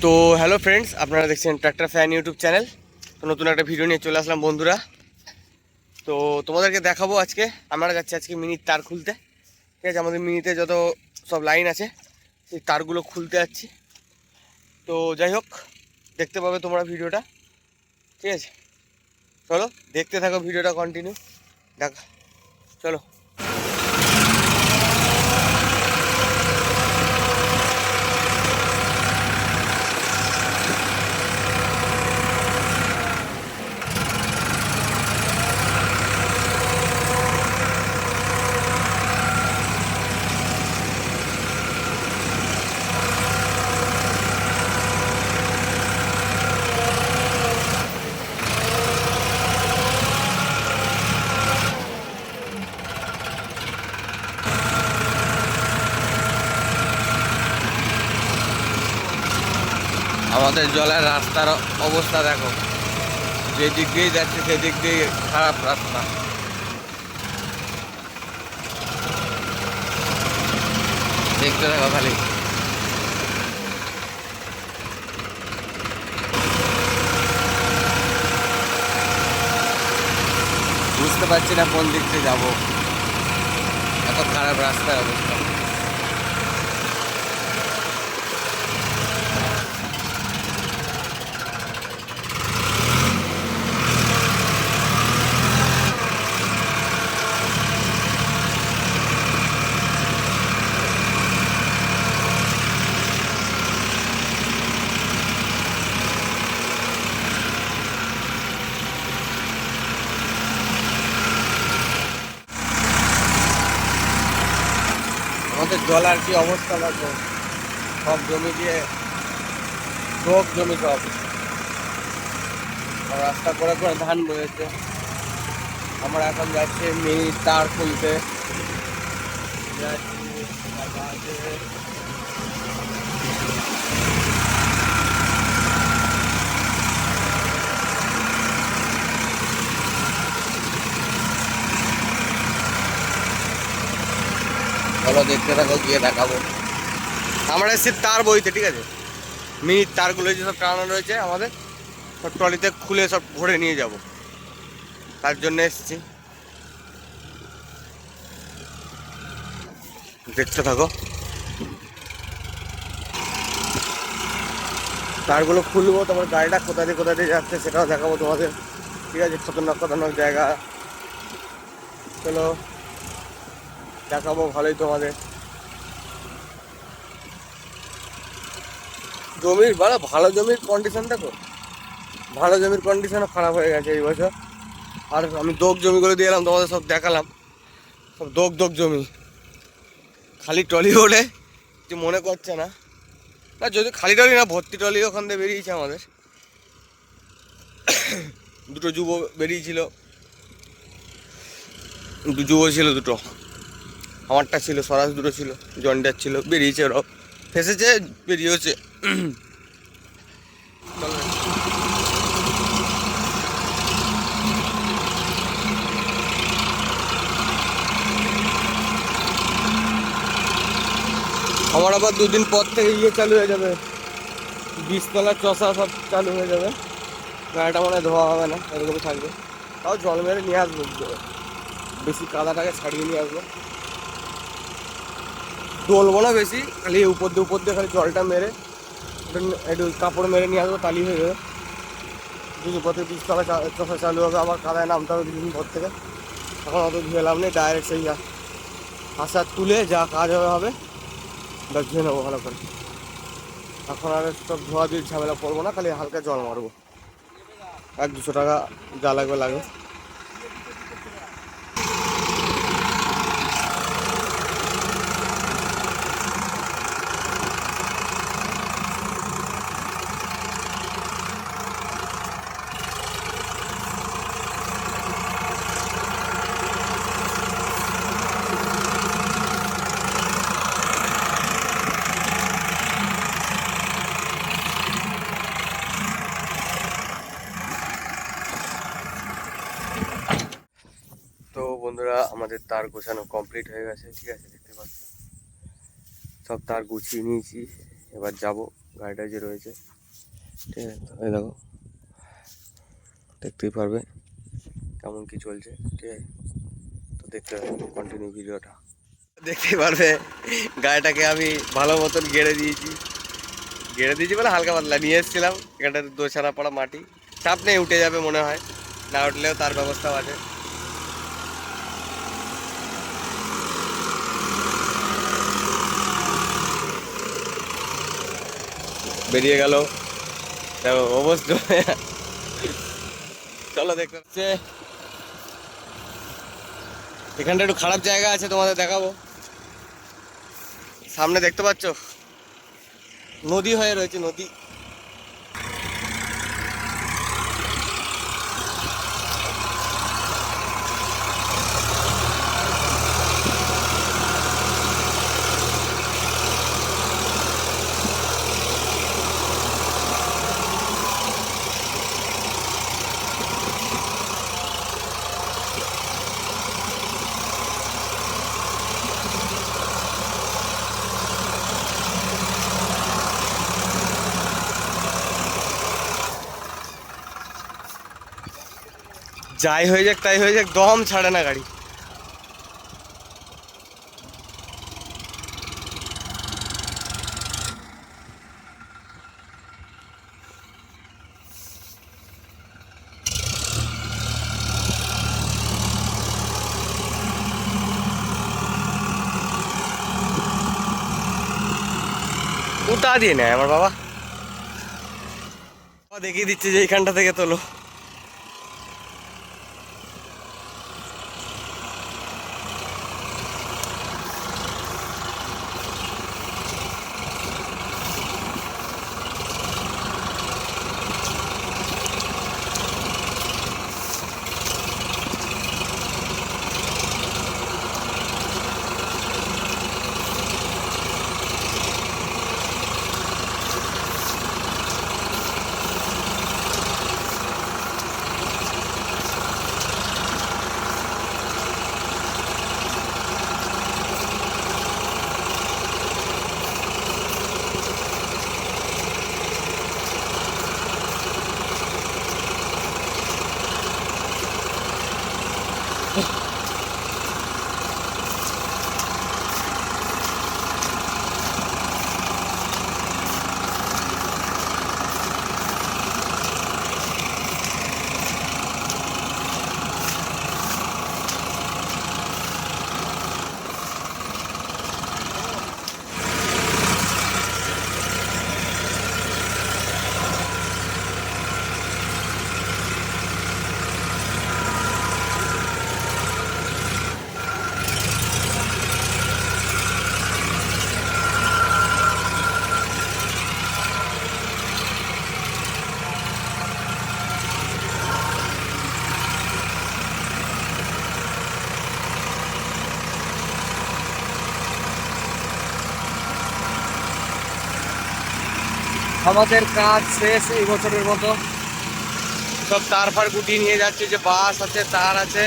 তো hello friends, আপনারা দেখছেন ট্র্যাক্টর ফ্যান ইউটিউব চ্যানেল। তো নতুন একটা ভিডিও নিয়ে চলে আসলাম বন্ধুরা। তো তোমাদেরকে দেখাবো আজকে আমরা যাচ্ছি আজকে মিনির তার খুলতে। ঠিক আছে, আমাদের মিনিতে যত সব লাইন আছে সেই তারগুলো খুলতে যাচ্ছি। তো যাই হোক, দেখতে পাবে তোমরা ভিডিওটা। ঠিক আছে, চলো দেখতে থাকো ভিডিওটা কন্টিনিউ। দেখা, চলো। আমাদের জলের রাস্তার অবস্থা দেখো, যেদিক দিয়েই যাচ্ছে সেদিক দিয়ে খারাপ রাস্তা। দেখতে থাকো খালি। বুঝতে পারছি না কোন দিক থেকে যাবো, এত খারাপ রাস্তার অবস্থা। আমাদের জলার কি অবস্থা দেখো, সব জমি দিয়ে ডোক জমি সব, আর রাস্তা করে করে ধান বয়েছে। আমরা এখন যাচ্ছি মিনি তার খুলতে যাচ্ছি। চলো দেখতে থাকো, গিয়ে দেখাবো। আমরা এসেছি তার বইতে, ঠিক আছে। মিনির তারগুলো যে সব টানানো রয়েছে আমাদের, সব ট্রলিতে খুলে সব ভরে নিয়ে যাব, তার জন্য এসেছি। দেখতে থাকো, তারগুলো খুলবো, তারপর গাড়িটা কোথা দিয়ে যাচ্ছে সেটাও দেখাবো তোমাদের। ঠিক আছে, খতরনাক খতরনাক জায়গা, চলো দেখাবো ভালোই তোমাদের। জমির ভালো জমির কন্ডিশন দেখো, ভালো জমির কন্ডিশনও খারাপ হয়ে গেছে এই বছর। আর আমি দোগ জমিগুলো দিয়ে এলাম, তোমাদের সব দেখালাম, সব দোগ জমি। খালি ট্রলি ওঠে যে মনে করছে না, না যদি খালি ট্রলি না, ভর্তি ট্রলি ওখান থেকে বেরিয়েছে আমাদের। দুটো যুব বেরিয়েছিল, যুব ছিল দুটো, আমারটা ছিল স্বরাজ, দুটো ছিল জন্ডার ছিল, বেরিয়েছে ওরাও, ফেসেছে বেরিয়েছে। আমার আবার দুদিন পর থেকে চালু হয়ে যাবে, বীজতলার চষা সব চালু হয়ে যাবে। গাড়িটা মনে হয় ধোয়া হবে না, এরকমই থাকবে। তাও জল মেরে নিয়ে আসবো, বেশি কাদাটাকে ছাড়িয়ে নিয়ে আসবো। ডলবো না বেশি, খালি উপর দিয়ে খালি জলটা মেরে একটু কাপড় মেরে নিয়ে আসবো, তালি হয়ে যাবে। দুদিন পর থেকে বীজতলা চষা চালু হবে, আবার কাদায় নামতে হবে দুদিন পর থেকে। এখন অত ধুয়ে লাভ নেই, ডাইরেক্ট সেই আশা তুলে যা কাজ হবে ধুয়ে নেবো ভালো করে। এখন আর সব ধোয়া দিয়ে ঝামেলা পড়বো না, খালি হালকা জল মারবো, 100-200 টাকা যা লাগবে লাগে। তো বন্ধুরা, আমাদের তার গোছানো কমপ্লিট হয়ে গেছে। ঠিক আছে, দেখতে পাচ্ছ সব তার গুছিয়ে নিয়েছি। এবার যাব গাড়িটা যে রয়েছে, ঠিক আছে, এই দেখো, দেখতেই পারবে কেমন কি চলছে, ঠিক আছে। তো দেখতে কন্টিনিউ ভিডিওটা দেখতেই পারবে। গাড়িটাকে আমি ভালো মতন গেড়ে দিয়েছি বলে হালকা পাতলা নিয়ে এসেছিলাম। এখানটাতে দোছানা পড়া মাটি, চাপ নেই, উঠে যাবে মনে হয়, না উঠলেও তার ব্যবস্থাও আছে। বেরিয়ে গেল, দেখো অবশ্য। চলো দেখতে হচ্ছে, এখানটা একটু খারাপ জায়গা আছে, তোমাদের দেখাবো। সামনে দেখতে পাচ্ছ নদী হয়ে রয়েছে, নদী। যাই হয়ে যাক তাই হয়ে যাক, দম ছাড়ে না গাড়ি। উল্টা দিয়ে নেয় আমার বাবা। দেখিয়ে দিচ্ছে যে এইখানটা থেকে তোলো। আমাদের কাজ শেষ এই বছরের মতো। সব তার ফার গুটিয়ে নিয়ে যাচ্ছে, যে বাস আছে, তার আছে,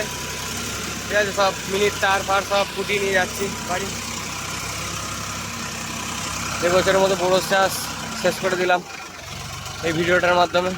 ঠিক আছে, সব মিনিট তার ফার সব গুটিয়ে নিয়ে যাচ্ছি বাড়ি। এই বছরের মতো বড় চাষ শেষ করে দিলাম এই ভিডিওটার মাধ্যমে।